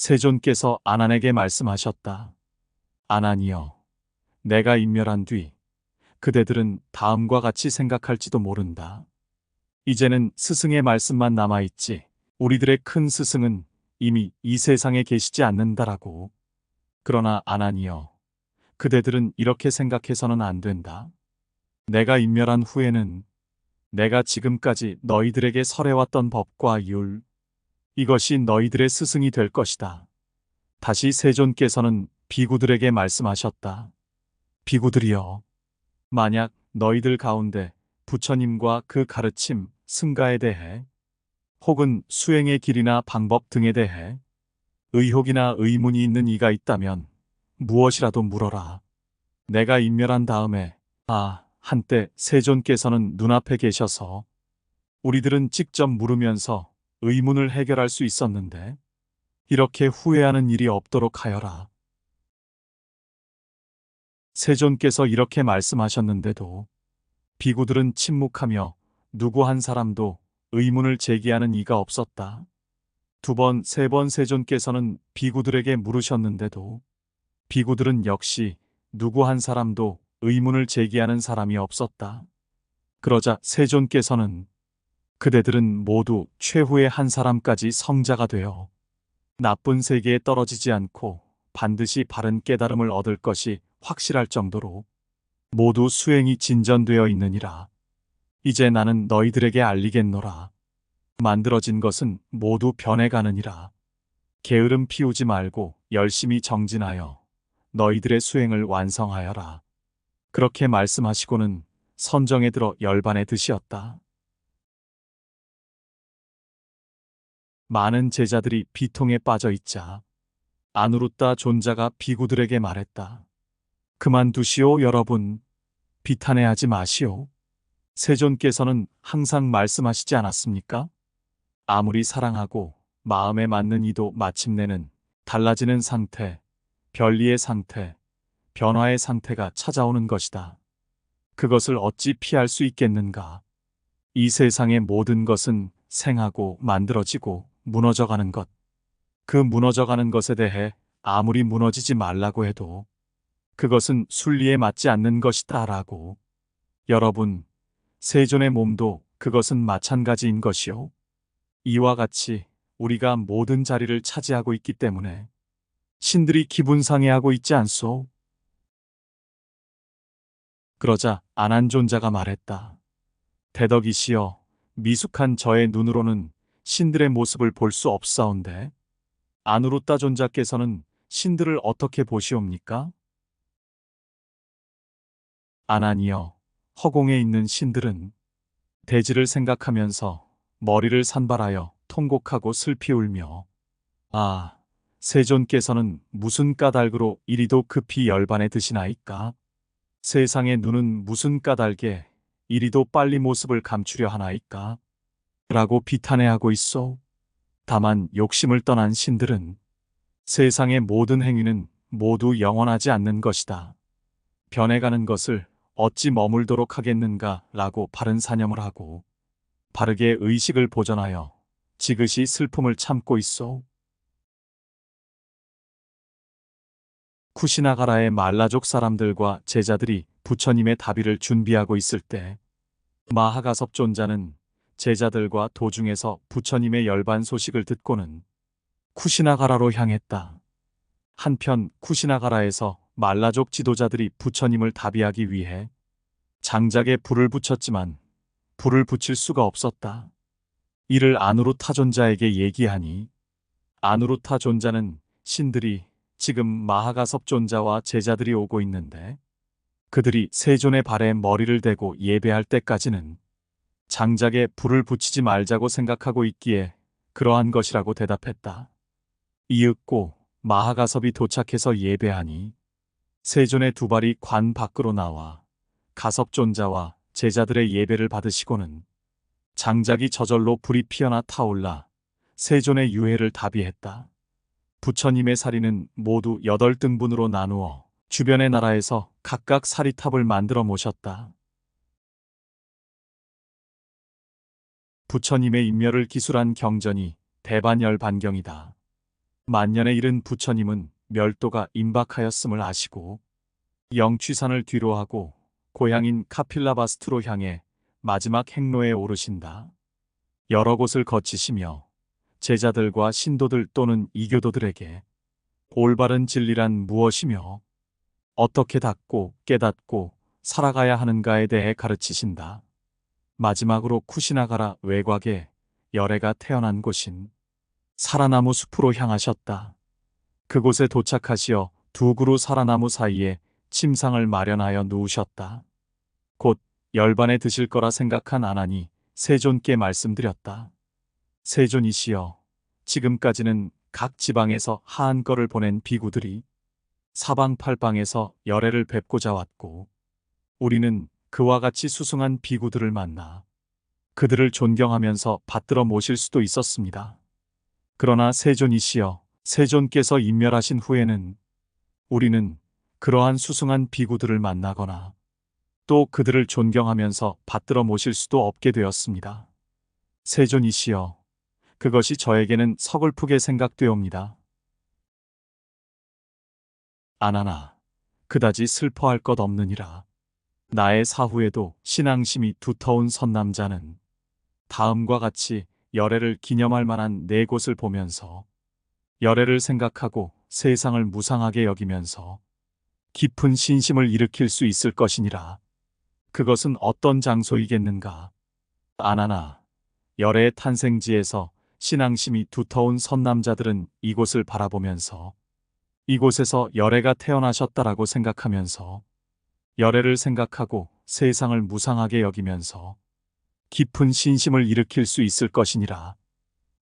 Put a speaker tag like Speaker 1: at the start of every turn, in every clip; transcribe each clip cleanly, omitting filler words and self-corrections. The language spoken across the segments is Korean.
Speaker 1: 세존께서 아난에게 말씀하셨다. 아난이여, 내가 인멸한 뒤 그대들은 다음과 같이 생각할지도 모른다. 이제는 스승의 말씀만 남아있지 우리들의 큰 스승은 이미 이 세상에 계시지 않는다라고. 그러나 아난이여, 그대들은 이렇게 생각해서는 안 된다. 내가 인멸한 후에는 내가 지금까지 너희들에게 설해왔던 법과 율, 이것이 너희들의 스승이 될 것이다. 다시 세존께서는 비구들에게 말씀하셨다. 비구들이여, 만약 너희들 가운데 부처님과 그 가르침, 승가에 대해 혹은 수행의 길이나 방법 등에 대해 의혹이나 의문이 있는 이가 있다면 무엇이라도 물어라. 내가 인멸한 다음에 한때 세존께서는 눈앞에 계셔서 우리들은 직접 물으면서 의문을 해결할 수 있었는데 이렇게 후회하는 일이 없도록 하여라. 세존께서 이렇게 말씀하셨는데도 비구들은 침묵하며 누구 한 사람도 의문을 제기하는 이가 없었다. 두 번, 세 번 세존께서는 비구들에게 물으셨는데도 비구들은 역시 누구 한 사람도 의문을 제기하는 사람이 없었다. 그러자 세존께서는 그대들은 모두 최후의 한 사람까지 성자가 되어 나쁜 세계에 떨어지지 않고 반드시 바른 깨달음을 얻을 것이 확실할 정도로 모두 수행이 진전되어 있느니라. 이제 나는 너희들에게 알리겠노라. 만들어진 것은 모두 변해가느니라. 게으름 피우지 말고 열심히 정진하여 너희들의 수행을 완성하여라. 그렇게 말씀하시고는 선정에 들어 열반에 드시었다. 많은 제자들이 비통에 빠져 있자 아누루타 존자가 비구들에게 말했다. 그만두시오 여러분. 비탄해하지 마시오. 세존께서는 항상 말씀하시지 않았습니까? 아무리 사랑하고 마음에 맞는 이도 마침내는 달라지는 상태, 변리의 상태, 변화의 상태가 찾아오는 것이다. 그것을 어찌 피할 수 있겠는가? 이 세상의 모든 것은 생하고 만들어지고 무너져가는 것. 그 무너져가는 것에 대해 아무리 무너지지 말라고 해도 그것은 순리에 맞지 않는 것이다 라고. 여러분, 세존의 몸도 그것은 마찬가지인 것이요. 이와 같이 우리가 모든 자리를 차지하고 있기 때문에 신들이 기분 상해하고 있지 않소? 그러자 아난존자가 말했다. 대덕이시여, 미숙한 저의 눈으로는 신들의 모습을 볼 수 없사온데 아누루타 존자께서는 신들을 어떻게 보시옵니까? 아난이여, 허공에 있는 신들은 대지를 생각하면서 머리를 산발하여 통곡하고 슬피 울며 세존께서는 무슨 까닭으로 이리도 급히 열반에 드시나이까? 세상의 눈은 무슨 까닭에 이리도 빨리 모습을 감추려 하나이까? 라고 비탄해하고 있소. 다만 욕심을 떠난 신들은 세상의 모든 행위는 모두 영원하지 않는 것이다. 변해가는 것을 어찌 머물도록 하겠는가 라고 바른 사념을 하고 바르게 의식을 보전하여 지그시 슬픔을 참고 있소. 쿠시나가라의 말라족 사람들과 제자들이 부처님의 답의를 준비하고 있을 때 마하가섭 존자는 제자들과 도중에서 부처님의 열반 소식을 듣고는 쿠시나가라로 향했다. 한편 쿠시나가라에서 말라족 지도자들이 부처님을 답의하기 위해 장작에 불을 붙였지만 불을 붙일 수가 없었다. 이를 아누루타 존자에게 얘기하니 아누루타 존자는 신들이 지금 마하가섭 존자와 제자들이 오고 있는데 그들이 세존의 발에 머리를 대고 예배할 때까지는 장작에 불을 붙이지 말자고 생각하고 있기에 그러한 것이라고 대답했다. 이윽고 마하가섭이 도착해서 예배하니 세존의 두 발이 관 밖으로 나와 가섭 존자와 제자들의 예배를 받으시고는 장작이 저절로 불이 피어나 타올라 세존의 유해를 답의했다. 부처님의 사리는 모두 8등분으로 나누어 주변의 나라에서 각각 사리탑을 만들어 모셨다. 부처님의 인멸을 기술한 경전이 대반열반경이다. 만년에 이른 부처님은 멸도가 임박하였음을 아시고 영취산을 뒤로하고 고향인 카필라바스투로 향해 마지막 행로에 오르신다. 여러 곳을 거치시며 제자들과 신도들 또는 이교도들에게 올바른 진리란 무엇이며 어떻게 닦고 깨닫고 살아가야 하는가에 대해 가르치신다. 마지막으로 쿠시나가라 외곽에 열애가 태어난 곳인 사라나무 숲으로 향하셨다. 그곳에 도착하시어 두 그루 사라나무 사이에 침상을 마련하여 누우셨다. 곧 열반에 드실 거라 생각한 아난이 세존께 말씀드렸다. 세존이시여, 지금까지는 각 지방에서 하한거를 보낸 비구들이 사방팔방에서 열애를 뵙고자 왔고 우리는 그와 같이 수승한 비구들을 만나 그들을 존경하면서 받들어 모실 수도 있었습니다. 그러나 세존이시여, 세존께서 인멸하신 후에는 우리는 그러한 수승한 비구들을 만나거나 또 그들을 존경하면서 받들어 모실 수도 없게 되었습니다. 세존이시여, 그것이 저에게는 서글프게 생각되옵니다. 아나나, 그다지 슬퍼할 것 없느니라. 나의 사후에도 신앙심이 두터운 선남자는 다음과 같이 열애를 기념할 만한 네 곳을 보면서 열애를 생각하고 세상을 무상하게 여기면서 깊은 신심을 일으킬 수 있을 것이니라. 그것은 어떤 장소이겠는가? 아나나, 열애의 탄생지에서 신앙심이 두터운 선남자들은 이곳을 바라보면서 이곳에서 열애가 태어나셨다라고 생각하면서 열애를 생각하고 세상을 무상하게 여기면서 깊은 신심을 일으킬 수 있을 것이니라.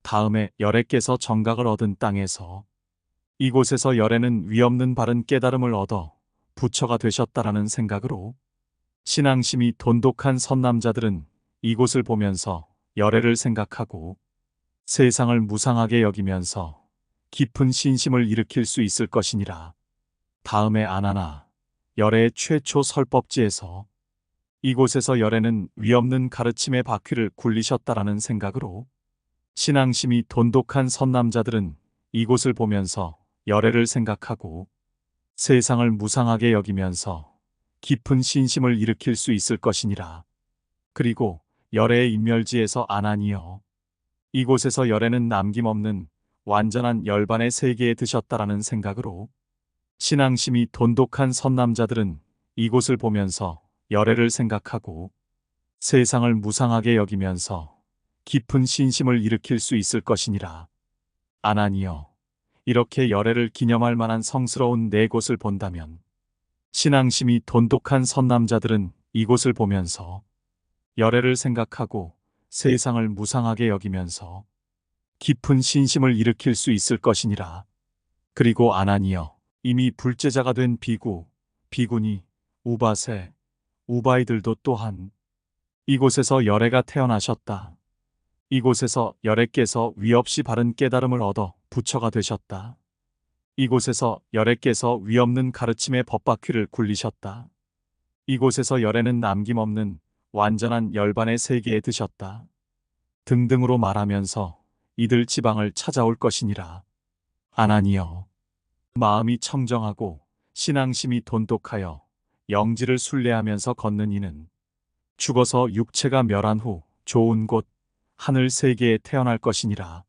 Speaker 1: 다음에 열애께서 정각을 얻은 땅에서 이곳에서 열애는 위없는 바른 깨달음을 얻어 부처가 되셨다라는 생각으로 신앙심이 돈독한 선남자들은 이곳을 보면서 열애를 생각하고 세상을 무상하게 여기면서 깊은 신심을 일으킬 수 있을 것이니라. 다음에 아나나, 열애의 최초 설법지에서 이곳에서 열애는 위없는 가르침의 바퀴를 굴리셨다라는 생각으로 신앙심이 돈독한 선남자들은 이곳을 보면서 열애를 생각하고 세상을 무상하게 여기면서 깊은 신심을 일으킬 수 있을 것이니라. 그리고 열애의 인멸지에서 아나니여, 이곳에서 열애는 남김없는 완전한 열반의 세계에 드셨다라는 생각으로 신앙심이 돈독한 선남자들은 이곳을 보면서 열애를 생각하고 세상을 무상하게 여기면서 깊은 신심을 일으킬 수 있을 것이니라. 아나니여, 이렇게 열애를 기념할 만한 성스러운 네 곳을 본다면 신앙심이 돈독한 선남자들은 이곳을 보면서 열애를 생각하고 세상을 무상하게 여기면서 깊은 신심을 일으킬 수 있을 것이니라. 그리고 아나니여, 이미 불제자가 된 비구, 비구니, 우바세, 우바이들도 또한 이곳에서 열애가 태어나셨다. 이곳에서 열애께서 위없이 바른 깨달음을 얻어 부처가 되셨다. 이곳에서 열애께서 위없는 가르침의 법바퀴를 굴리셨다. 이곳에서 열애는 남김없는 완전한 열반의 세계에 드셨다. 등등으로 말하면서 이들 지방을 찾아올 것이니라. 아나니여, 마음이 청정하고 신앙심이 돈독하여 영지를 순례하면서 걷는 이는 죽어서 육체가 멸한 후 좋은 곳 하늘 세계에 태어날 것이니라.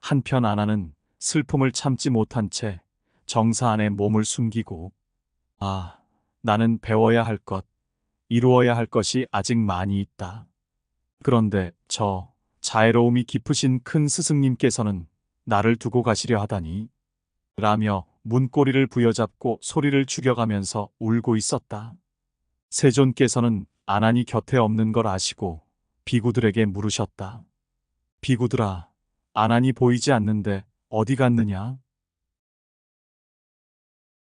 Speaker 1: 한편 아나는 슬픔을 참지 못한 채 정사 안에 몸을 숨기고 아, 나는 배워야 할 것, 이루어야 할 것이 아직 많이 있다. 그런데 저 자애로움이 깊으신 큰 스승님께서는 나를 두고 가시려 하다니 라며 문고리를 부여잡고 소리를 죽여가면서 울고 있었다. 세존께서는 아난이 곁에 없는 걸 아시고 비구들에게 물으셨다. 비구들아, 아난이 보이지 않는데 어디 갔느냐?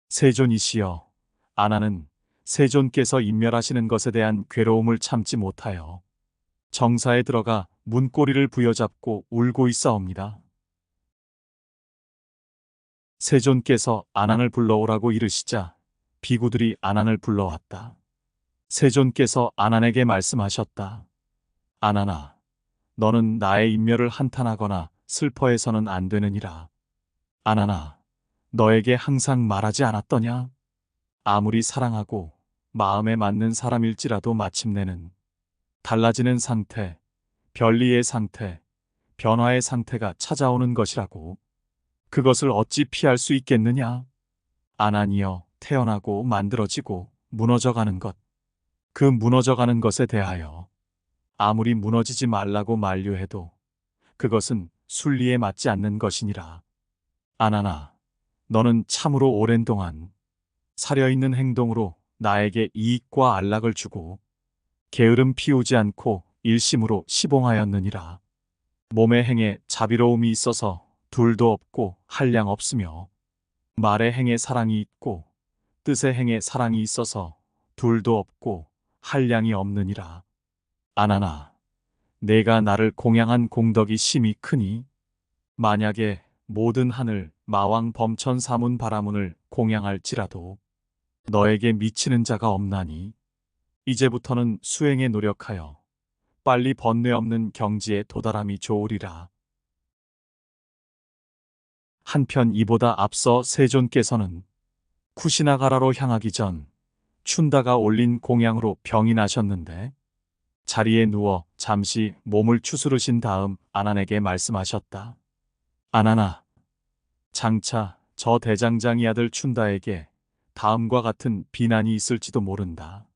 Speaker 1: 세존이시여, 아난은 세존께서 인멸하시는 것에 대한 괴로움을 참지 못하여 정사에 들어가 문고리를 부여잡고 울고 있사옵니다. 세존께서 아난을 불러오라고 이르시자 비구들이 아난을 불러왔다. 세존께서 아난에게 말씀하셨다. 아난아, 너는 나의 인멸을 한탄하거나 슬퍼해서는 안 되느니라. 아나나, 너에게 항상 말하지 않았더냐? 아무리 사랑하고 마음에 맞는 사람일지라도 마침내는 달라지는 상태, 변리의 상태, 변화의 상태가 찾아오는 것이라고. 그것을 어찌 피할 수 있겠느냐? 아나니여, 태어나고 만들어지고 무너져가는 것. 그 무너져가는 것에 대하여 아무리 무너지지 말라고 만류해도 그것은 순리에 맞지 않는 것이니라. 아나나, 너는 참으로 오랜 동안 사려있는 행동으로 나에게 이익과 안락을 주고 게으름 피우지 않고 일심으로 시봉하였느니라. 몸의 행에 자비로움이 있어서 둘도 없고 한량 없으며 말의 행에 사랑이 있고 뜻의 행에 사랑이 있어서 둘도 없고 한량이 없느니라. 아나나, 내가 나를 공양한 공덕이 심히 크니 만약에 모든 하늘 마왕 범천 사문 바라문을 공양할지라도 너에게 미치는 자가 없나니 이제부터는 수행에 노력하여 빨리 번뇌 없는 경지에 도달함이 좋으리라. 한편 이보다 앞서 세존께서는 쿠시나가라로 향하기 전 춘다가 올린 공양으로 병이 나셨는데 자리에 누워 잠시 몸을 추스르신 다음 아난에게 말씀하셨다. 아난아, 장차 저 대장장이 아들 춘다에게 다음과 같은 비난이 있을지도 모른다.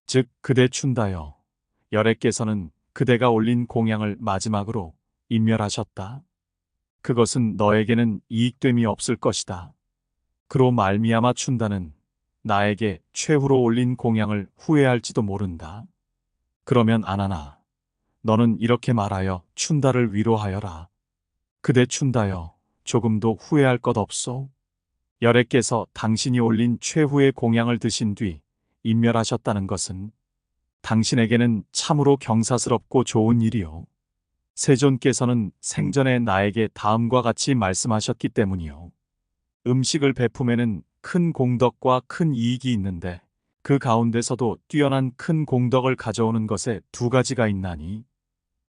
Speaker 1: 즉 그대 춘다여, 열애께서는 그대가 올린 공양을 마지막으로 인멸하셨다. 그것은 너에게는 이익됨이 없을 것이다. 그로 말미암아 춘다는 나에게 최후로 올린 공양을 후회할지도 모른다. 그러면 아나나, 너는 이렇게 말하여 춘다를 위로하여라. 그대 춘다여, 조금도 후회할 것 없소. 열애께서 당신이 올린 최후의 공양을 드신 뒤 인멸하셨다는 것은 당신에게는 참으로 경사스럽고 좋은 일이요. 세존께서는 생전에 나에게 다음과 같이 말씀하셨기 때문이요. 음식을 베품에는 큰 공덕과 큰 이익이 있는데 그 가운데서도 뛰어난 큰 공덕을 가져오는 것에 두 가지가 있나니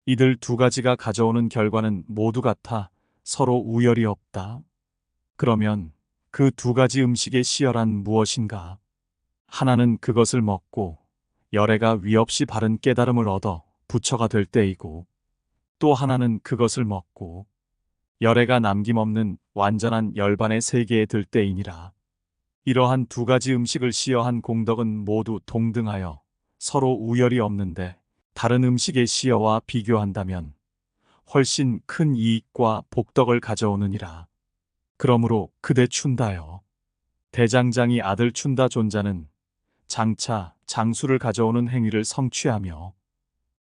Speaker 1: 이들 두 가지가 가져오는 결과는 모두 같아 서로 우열이 없다. 그러면 그 두 가지 음식의 시열한 무엇인가? 하나는 그것을 먹고 열애가 위없이 바른 깨달음을 얻어 부처가 될 때이고 또 하나는 그것을 먹고 열애가 남김없는 완전한 열반의 세계에 들 때이니라. 이러한 두 가지 음식을 시여한 공덕은 모두 동등하여 서로 우열이 없는데 다른 음식의 시여와 비교한다면 훨씬 큰 이익과 복덕을 가져오느니라. 그러므로 그대 춘다여, 대장장이 아들 춘다 존자는 장차 장수를 가져오는 행위를 성취하며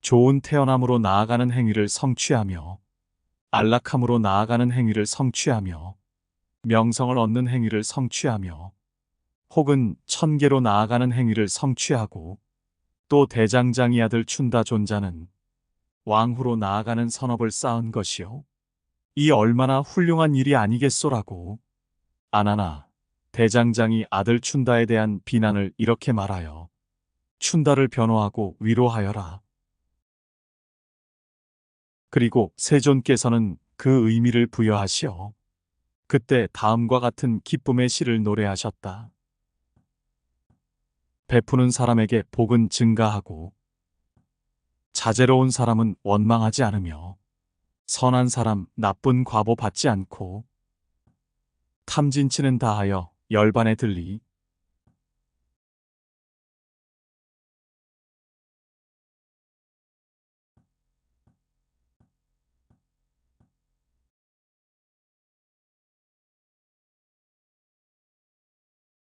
Speaker 1: 좋은 태어남으로 나아가는 행위를 성취하며 안락함으로 나아가는 행위를 성취하며 명성을 얻는 행위를 성취하며 혹은 천계로 나아가는 행위를 성취하고 또 대장장이 아들 춘다 존자는 왕후로 나아가는 선업을 쌓은 것이요. 이 얼마나 훌륭한 일이 아니겠소라고. 아나나, 대장장이 아들 춘다에 대한 비난을 이렇게 말하여 춘다를 변호하고 위로하여라. 그리고 세존께서는 그 의미를 부여하시어 그때 다음과 같은 기쁨의 시를 노래하셨다. 베푸는 사람에게 복은 증가하고 자제로운 사람은 원망하지 않으며 선한 사람 나쁜 과보 받지 않고 탐진치는 다하여 열반에 들리